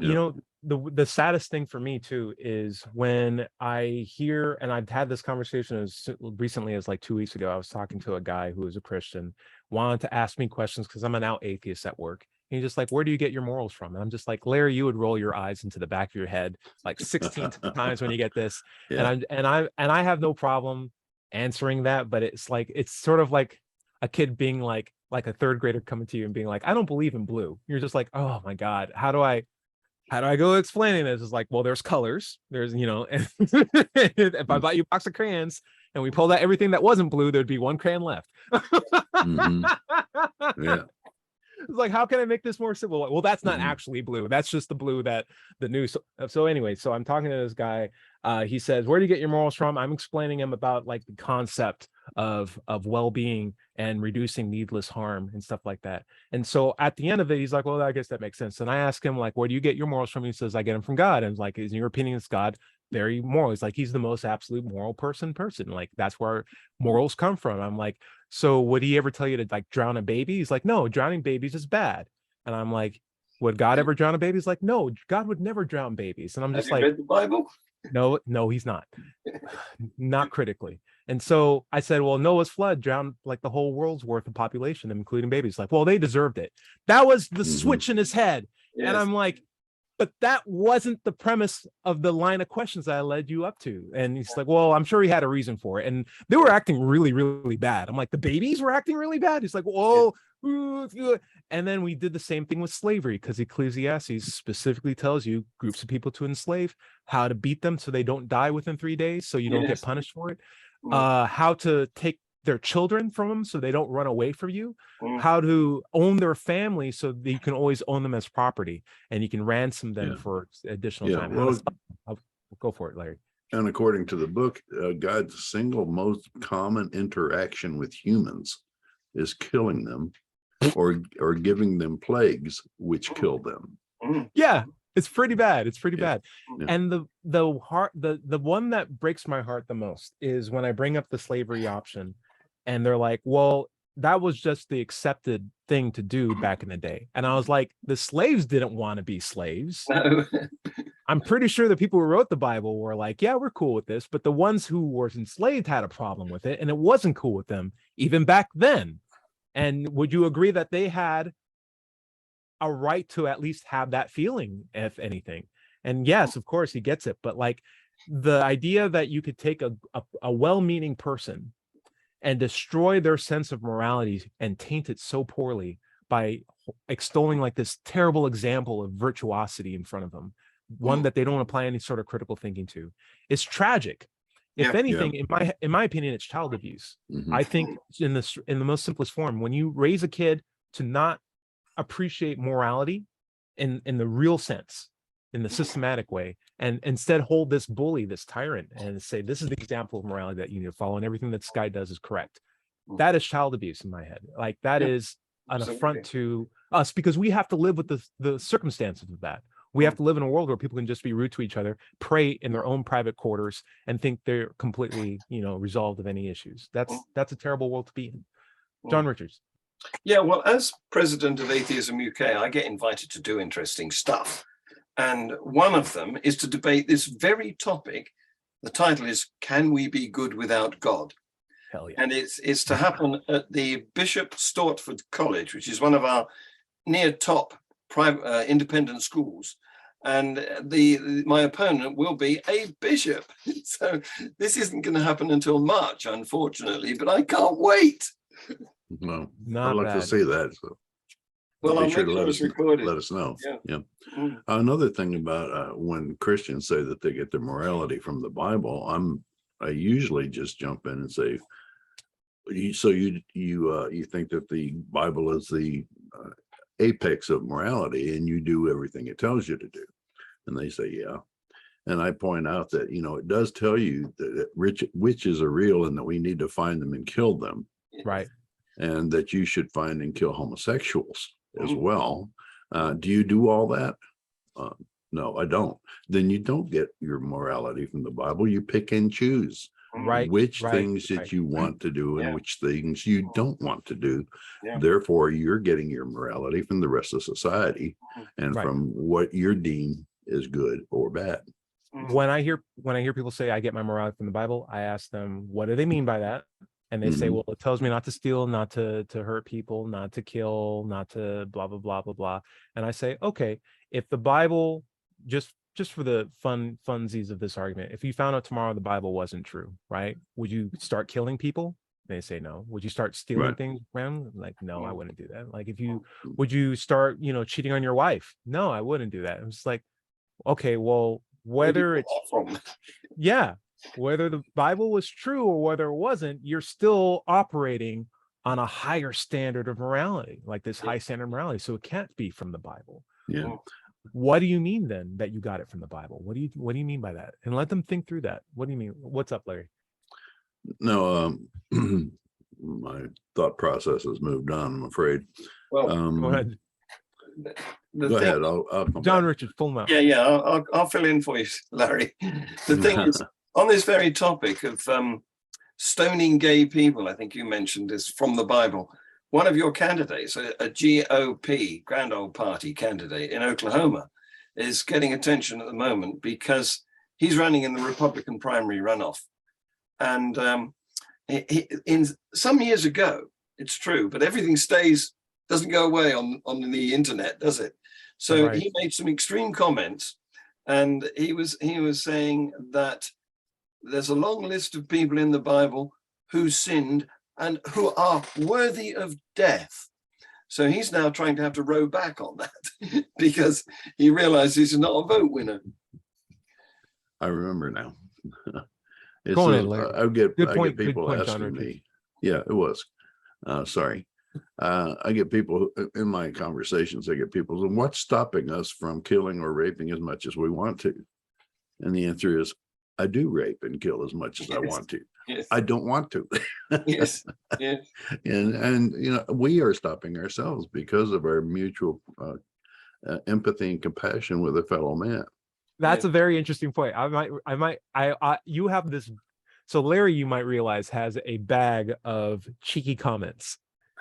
You know, the saddest thing for me too is when I hear, and I've had this conversation as recently as like 2 weeks ago. I was talking to a guy who is a Christian, wanted to ask me questions because I'm an out atheist at work. And he's just like, where do you get your morals from? And I'm just like, Larry, you would roll your eyes into the back of your head like 16 times when you get this. Yeah. And I have no problem answering that, but it's like, it's sort of like a kid being like a third grader coming to you and being like, I don't believe in blue. You're just like, oh my God, how do I go explaining this? It's like, well, there's colors. There's, and if I bought you a box of crayons and we pulled out everything that wasn't blue, there'd be one crayon left. Mhm. Yeah. It's like, how can I make this more simple? Well, that's not Mhm. actually blue. That's just the blue that the new. So anyway, so I'm talking to this guy. He says, where do you get your morals from? I'm explaining him about like the concept of well-being and reducing needless harm and stuff like that. And so at the end of it, he's like, well, I guess that makes sense. And I ask him, like, where do you get your morals from? He says, I get them from God. And like, in your opinion, is God very moral? He's like, he's the most absolute moral person. Like, that's where morals come from. I'm like, so would he ever tell you to like drown a baby? He's like, no, drowning babies is bad. And I'm like, would God ever drown a baby? He's like, no, God would never drown babies. And I'm Have just you like, read the Bible? no, he's not. Not critically. And so I said, well, Noah's flood drowned like the whole world's worth of population, including babies. Like, well, they deserved it. That was the Mhm. switch in his head. Yes. And I'm like, but that wasn't the premise of the line of questions I led you up to. And he's like, well, I'm sure he had a reason for it. And they were acting really, really bad. I'm like, the babies were acting really bad. He's like, whoa. And then we did the same thing with slavery, because Ecclesiastes specifically tells you groups of people to enslave, how to beat them so they don't die within 3 days, so you don't Yes. get punished for it, Mm. how to take their children from them so they don't run away from you, Mm. how to own their family so that you can always own them as property and you can ransom them Yeah. for additional Yeah, time. well- I'll go for it, Larry. And according to the book, God's single most common interaction with humans is killing them or giving them plagues which kill them. Mm. Yeah, it's pretty bad. It's pretty Yeah. bad. Yeah. And the one that breaks my heart the most is when I bring up the slavery option and they're like, well, that was just the accepted thing to do back in the day. And I was like, the slaves didn't want to be slaves. No. I'm pretty sure the people who wrote the Bible were like, yeah, we're cool with this. But the ones who were enslaved had a problem with it, and it wasn't cool with them even back then. And would you agree that they had a right to at least have that feeling, if anything? And yes, of course, he gets it. But like the idea that you could take a well-meaning person and destroy their sense of morality and taint it so poorly by extolling like this terrible example of virtuosity in front of them, one that they don't apply any sort of critical thinking to, is tragic. If Yeah. anything, in my opinion, it's child abuse. Mhm. I think in the most simplest form, when you raise a kid to not appreciate morality in the real sense, in the systematic way, and instead hold this bully, this tyrant, and say this is the example of morality that you need to follow, and everything that this guy does is correct. That is child abuse in my head. Like that Yeah, is an absolutely. affront to us, because we have to live with the circumstances of that. We have to live in a world where people can just be rude to each other, pray in their own private quarters, and think they're completely, resolved of any issues. That's a terrible world to be in. John Richards. Yeah, well, as president of Atheism UK, I get invited to do interesting stuff. And one of them is to debate this very topic. The title is, Can We Be Good Without God? Hell yeah. And it's to happen at the Bishop Stortford College, which is one of our near top private independent schools. And my opponent will be a bishop. So this isn't going to happen until March, unfortunately, but I can't wait. Well, Not I'd like bad. to see that. So Well, be I'll sure make to sure it's recorded. let us know. Yeah. Yeah. Mm. Another thing about when Christians say that they get their morality from the Bible, I usually just jump in and say, so you think that the Bible is the apex of morality and you do everything it tells you to do? And they say, yeah. And I point out that, it does tell you that witches are real and that we need to find them and kill them. Right. And that you should find and kill homosexuals as Mhm. well. Do you do all that? No, I don't. Then you don't get your morality from the Bible. You pick and choose Right. which right, things that right. you want to do and Yeah. which things you don't want to do. Yeah. Therefore, you're getting your morality from the rest of society and Right. from what you're deemed is good or bad. Mm. When I hear people say I get my morality from the Bible, I ask them, what do they mean by that? And they say, Mhm. well, it tells me not to steal, not to hurt people, not to kill, not to blah, blah, blah, blah, blah. And I say, okay, if the Bible, just for the funsies of this argument, if you found out tomorrow the Bible wasn't true, right? Would you start killing people? They say no. Would you start stealing Right. things around? Like, no, I wouldn't do that. Like, Mm. would you start, cheating on your wife? No, I wouldn't do that. I'm just like, okay, well, whether it's, yeah, whether the Bible was true or whether it wasn't, you're still operating on a higher standard of morality, like this high standard of morality. So it can't be from the Bible. Yeah. What do you mean then that you got it from the Bible? What do you mean by that? And let them think through that. What do you mean? What's up, Larry? No, my thought process has moved on, I'm afraid. Well, Go ahead. Go ahead. I'll come John back. Richards, full mouth. Yeah, I'll fill in for you, Larry. The thing is, on this very topic of stoning gay people, I think you mentioned this from the Bible. One of your candidates, a GOP, Grand Old Party candidate in Oklahoma, is getting attention at the moment because he's running in the Republican primary runoff. And in some years ago, it's true, but everything doesn't go away on the internet, does it? So Right. he made some extreme comments, and he was saying that there's a long list of people in the Bible who sinned and who are worthy of death. So he's now trying to have to row back on that because he realizes he's not a vote winner. I remember now. Go on in, Larry. I get Good people point, John asking Richards. me. Yeah, it was. Sorry. I get people in my conversations. I get people saying, what's stopping us from killing or raping as much as we want to? And the answer is, I do rape and kill as much as I want to. Yes. I don't want to. Yes. Yes. And we are stopping ourselves because of our mutual empathy and compassion with a fellow man. That's a very interesting point. You have this. So Larry, you might realize, has a bag of cheeky comments.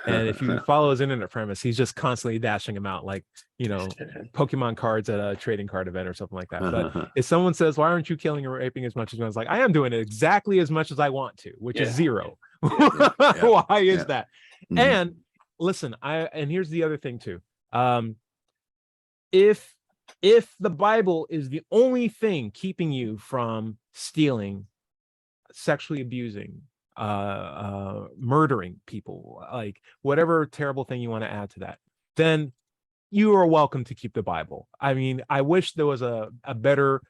And if you follow his internet premise, he's just constantly dashing them out like, Pokemon cards at a trading card event or something like that. But if someone says, why aren't you killing or raping as much as I was like, I am doing it exactly as much as I want to, which is zero. Why is that? Mhm. And listen, and here's the other thing too. If the Bible is the only thing keeping you from stealing, sexually abusing, murdering people, like whatever terrible thing you want to add to that, then you are welcome to keep the Bible. I mean, I wish there was a better,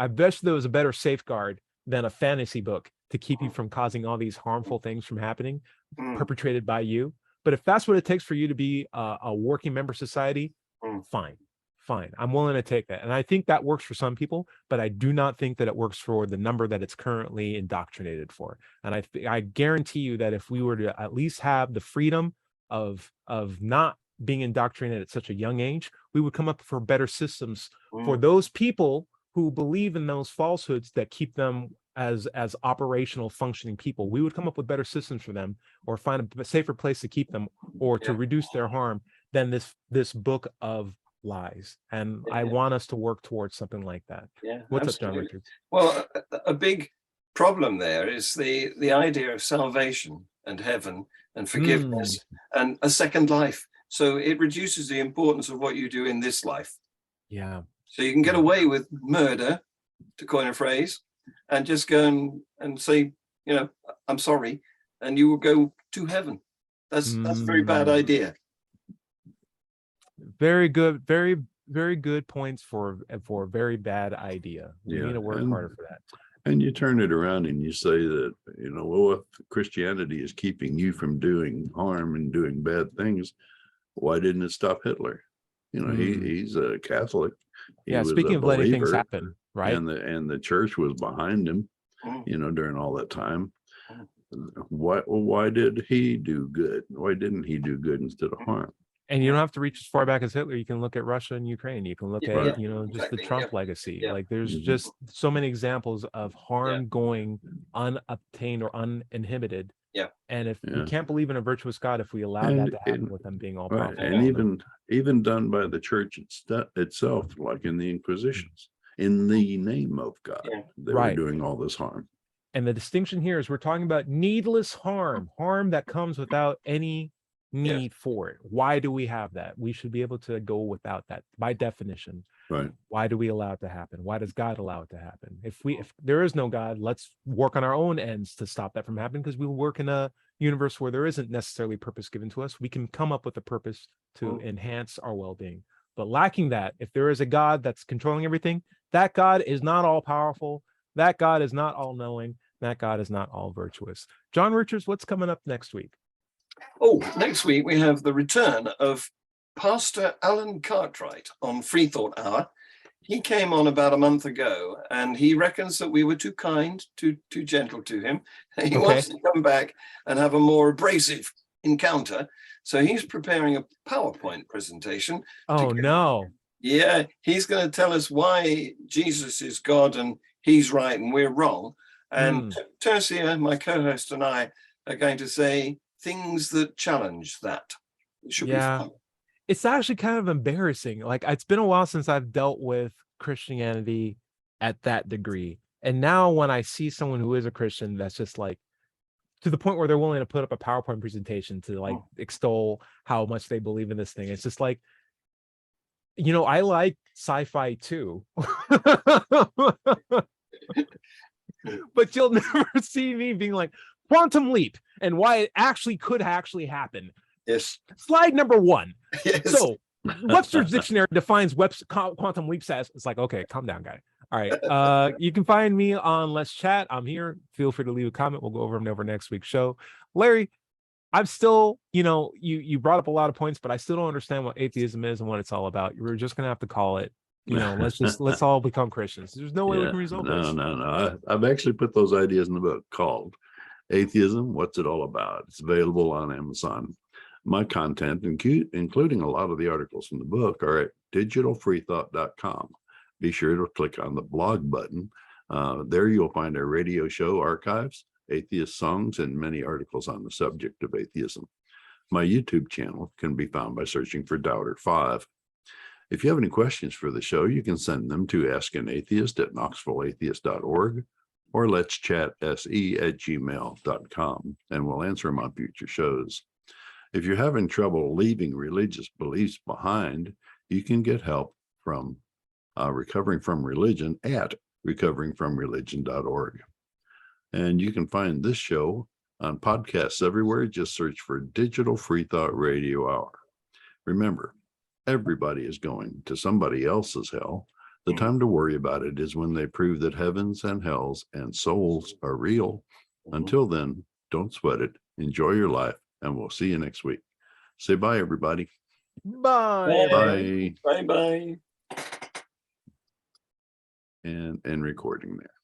I bet there was a better safeguard than a fantasy book to keep you from causing all these harmful things from happening, perpetrated by you. But if that's what it takes for you to be a working member society, fine. I'm willing to take that. And I think that works for some people, but I do not think that it works for the number that it's currently indoctrinated for. And I guarantee you that if we were to at least have the freedom of not being indoctrinated at such a young age, we would come up for better systems for those people who believe in those falsehoods that keep them as operational functioning people. We would come up with better systems for them, or find a safer place to keep them, or to reduce their harm than this book of lies. And I want us to work towards something like that. What's up, John Richards? Well, a big problem there is the idea of salvation and heaven and forgiveness and a second life. So it reduces the importance of what you do in this life. So you can get away with murder, to coin a phrase, and just go and say, you know, I'm sorry, and you will go to heaven. That's a very bad idea. Very good, very good points for a very bad idea. We need to work harder for that. And you turn it around and you say that, you know, well, if Christianity is keeping you from doing harm and doing bad things, why didn't it stop Hitler? You know, he's a Catholic. Speaking of letting things happen, right? And the church was behind him, you know, during all that time. Why did he do good? Why didn't he do good instead of harm? And you don't have to reach as far back as Hitler. You can look at Russia and Ukraine. You can look at, you know, just the Trump legacy. Like there's just so many examples of harm going unobtained or uninhibited. And if we can't believe in a virtuous God, if we allow that to happen with them being all powerful. And even done by the church itself, like in the Inquisitions, in the name of God, they were doing all this harm. And the distinction here is we're talking about needless harm that comes without any need for it. Why do we have that? We should be able to go without that by definition. Why do we allow it to happen? Why does God allow it to happen? If there is no God, let's work on our own ends to stop that from happening, because we work in a universe where there isn't necessarily purpose given to us. We can come up with a purpose to enhance our well-being. But lacking that, if there is a God that's controlling everything, that God is not all powerful. That God is not all knowing. That God is not all virtuous. John Richards, what's coming up next week? Next week we have the return of Pastor Alan Cartwright on Free Thought Hour. He came on about a month ago, and he reckons that we were too kind, too gentle to him. He wants to come back and have a more abrasive encounter. So he's preparing a PowerPoint presentation. No. Yeah, he's going to tell us why Jesus is God and he's right and we're wrong. And Tercia, my co-host, and I are going to say things that challenge that. It should be fun. It's actually kind of embarrassing. Like, it's been a while since I've dealt with Christianity at that degree. And now when I see someone who is a Christian that's just like to the point where they're willing to put up a PowerPoint presentation to like extol how much they believe in this thing, it's just like, you know, I like sci-fi too. But you'll never see me being like quantum leap and why it actually could actually happen. Yes. Slide number 1. Yes. So Webster's dictionary defines quantum leaps as, it's like, okay, calm down, guy. All right. You can find me on Let's Chat. I'm here. Feel free to leave a comment. We'll go over them over next week's show. Larry, I'm still, you know, you brought up a lot of points, but I still don't understand what atheism is and what it's all about. We're just gonna have to call it, you know, let's all become Christians. There's no way we can resolve this. No. I've actually put those ideas in the book called Atheism, What's It All About? It's available on Amazon. My content, including a lot of the articles in the book, are at digitalfreethought.com. Be sure to click on the blog button. There you'll find our radio show archives, atheist songs, and many articles on the subject of atheism. My YouTube channel can be found by searching for Doubter5. If you have any questions for the show, you can send them to askanatheist@knoxvilleatheist.org or let'schattse@gmail.com, and we'll answer them on future shows. If you're having trouble leaving religious beliefs behind, you can get help from recovering from religion at recoveringfromreligion.org. And you can find this show on podcasts everywhere. Just search for Digital Free Thought Radio Hour. Remember, everybody is going to somebody else's hell. The time to worry about it is when they prove that heavens and hells and souls are real. Until then, don't sweat it. Enjoy your life, and we'll see you next week. Say bye, everybody. Bye. Bye. Bye bye. And recording there.